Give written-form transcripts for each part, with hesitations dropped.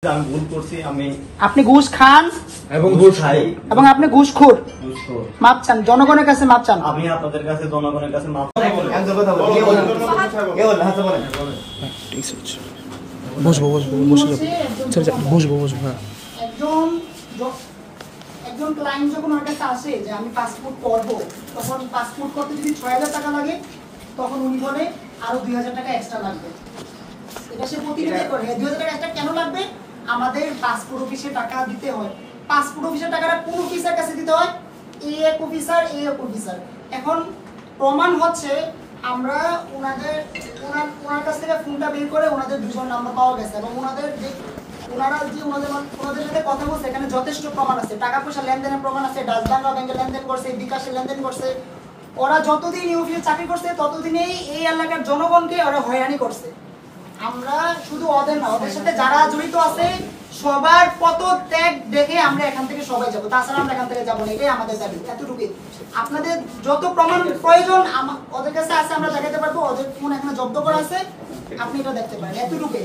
আমি ভুল করছি। আপনি ঘুষ খান এবং ঘুষ খাই এবং আপনি ঘুষখোর। মাপ চান, জনগণের কাছে মাপ চান। আমি আপনাদের কাছে জনগণের কাছে মাপ একজন ক্লায়েন্ট যখন আমার কাছে আসে যে আমি পাসপোর্ট করবো, তখন পাসপোর্ট করতে যদি ৬,০০০ টাকা লাগে, তখন উনি বলে আরো ২,০০০ টাকা এক্সট্রা লাগবে। এটা সে প্রতিনিধি করে ২,০০০ টাকা এক্সট্রা কেন লাগবে? আমাদের পাসপোর্ট অফিসে টাকা দিতে হয়। পাসপোর্ট অফিসের টাকাটা কোন অফিসার কাছে দিতে হয়? এক অফিসার। এখন প্রমাণ হচ্ছে আমরা ওনার কাছ থেকে ফোনটা বের করে ওনাদের দুজন নাম্বার পাওয়া গেছে এবং ওনাদের সাথে কথা বলছে, এখানে যথেষ্ট প্রমাণ আছে। টাকা পয়সা লেনদেনের প্রমাণ আছে, ডাচবাংলা ব্যাংকে লেনদেন করছে, বিকাশে লেনদেন করছে। ওরা যতদিন এই অফিসে চাকরি করছে ততদিনেই এই এলাকার জনগণকে ওরা হয়রানি করছে। আমরা শুধু ওদের না, ওদের সাথে যারা জড়িত আছে সবার পদত্যাগ দেখে আমরা এখান থেকে সবাই যাবো, তাছাড়া আমরা এখান থেকে যাবো না। এটাই আমাদের দাবি। এতটুকুই। আপনাদের যত প্রমাণ প্রয়োজন ওদের কাছে আছে, আমরা দেখাতে পারবো। ওদের ফোন এখানে জব্দ করা আছে, আপনি এটা দেখতে পারেন। এতটুকুই।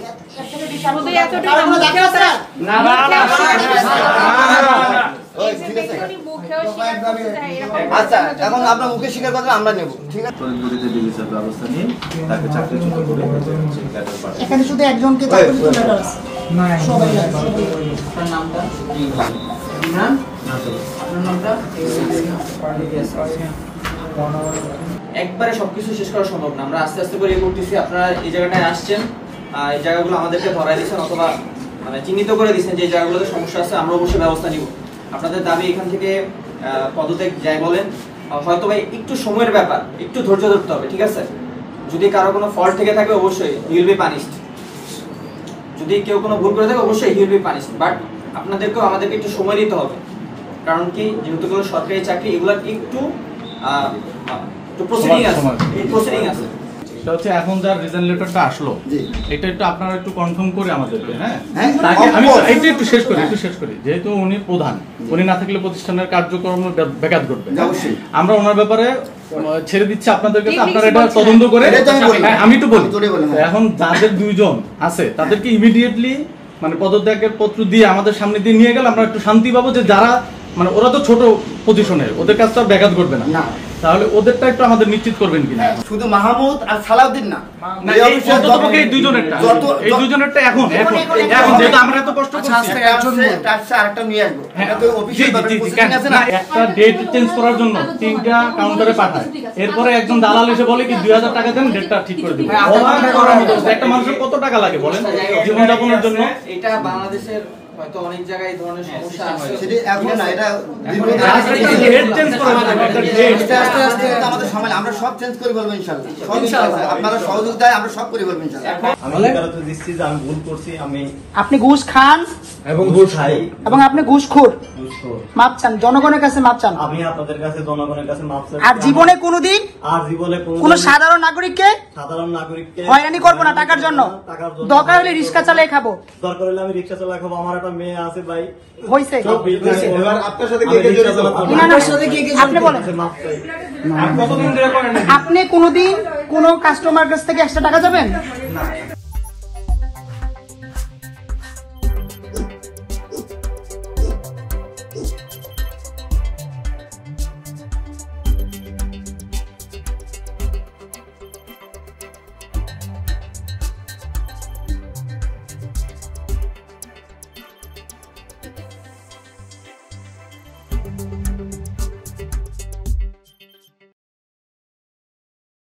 আচ্ছা, এখন আপনার মুখে স্বীকার করলে আমরা নেব, ঠিক আছে? এখানে শুধু একজনকে একবারে সবকিছু শেষ করা সম্ভব না। আমরা আস্তে আস্তে করে করতেছি। আপনারা এই জায়গাটায় আসছেন, এই জায়গাগুলো আমাদেরকে ধরাই দিচ্ছেন অথবা মানে চিহ্নিত করে দিচ্ছেন যে জায়গাগুলোতে সমস্যা আছে। আমরা অবশ্যই ব্যবস্থা নিব। আপনাদের দাবি এখান থেকে পদত্যাগ যাই বলেন, হয়তো ভাই একটু সময়ের ব্যাপার, একটু ধৈর্য ধরতে হবে, ঠিক আছে? যদি কারো কোনো ফল্ট থেকে থাকে অবশ্যই হি উইল বি পানিশড। যদি কেউ কোনো ভুল করে থাকে অবশ্যই he will be punished. But আপনাদেরকেও আমাদেরকে একটু সময় দিতে হবে। কারণ কি, যেহেতু কোনো সরকারি চাকরি, এগুলো একটু প্রসিডিং আছে। এটা হচ্ছে এখন যার রিজাইন লেটারটা আসলো, এটা একটু আপনারা একটু কনফার্ম করে আমাদেরকে, হ্যাঁ? আমি এইটা একটু শেষ করি। যেহেতু উনি প্রধান, উনি না থাকলে প্রতিষ্ঠানের কার্যক্রম ব্যাঘাত ঘটবে। আমরা ওনার ব্যাপারে ছেড়ে দিচ্ছি আপনাদের কাছে, আপনারা এটা তদন্ত করে। আমি একটু বলি, এখন যাদের দুইজন আছে তাদেরকে ইমিডিয়েটলি মানে পদত্যাগের পত্র দিয়ে আমাদের সামনে দিয়ে নিয়ে গেলে আমরা একটু শান্তি পাবো, যে যারা মানে ওরা তো ছোট পজিশনের, ওদের কাছে তো আর ব্যাঘাত ঘটবে না। তাহলে ওদেরটা একটু আমাদের নিশ্চিত করবেন কিনা? শুধু মাহমুদ আর সালাউদ্দিন না, এই দুইজনেরটা এখন যেহেতু আমরা এত কষ্ট করছি, আরেকটা নিয়ে আসবো। একটা ডেট চেঞ্জ করার জন্য 3টা কাউন্টারে পাঠায়, এরপরে একজন দালাল এসে বলে কি 2,000 টাকা দেন, ডেটটা ঠিক করে দিব। একটা মানুষের কত টাকা লাগে বলেন জীবনযাপনের জন্য? এটা বাংলাদেশের হয়তো অনেক জায়গায় এই ধরনের সমস্যা হয়। সেটা এখন না, এটা ডেট চেঞ্জ করা যাবে, একটা ডেট আস্তে আস্তে আমাদের সময় আমরা সব চেঞ্জ করে বলবো ইনশাআল্লাহ। আপনারা সহযোগিতায় আমরা সব করে বলবো ইনশাআল্লাহ। আমি দিচ্ছি যে আমি ভুল করছি। আপনি ঘুষ খান এবং ঘুষ খাই এবং আপনি ঘুষখোর। মাপ চান, জনগণের কাছে মাপ চান। আমি আপনাদের কাছে জনগণের কাছে মাপ চাই। আর জীবনে কোনোদিন কোন সাধারণ নাগরিককে হয়রানি করবো না টাকার জন্য। দরকার হলে রিক্সা চালিয়ে খাবো, দরকার হলে আমি রিক্সা চালিয়ে খাবো। আমার একটা মেয়ে আছে ভাই। হইছে আপনার সাথে কে কে জড়িত? আপনি বলেন, আপনি কোনোদিন কোন কাস্টমার কাছ থেকে 100 টাকা যাবেন?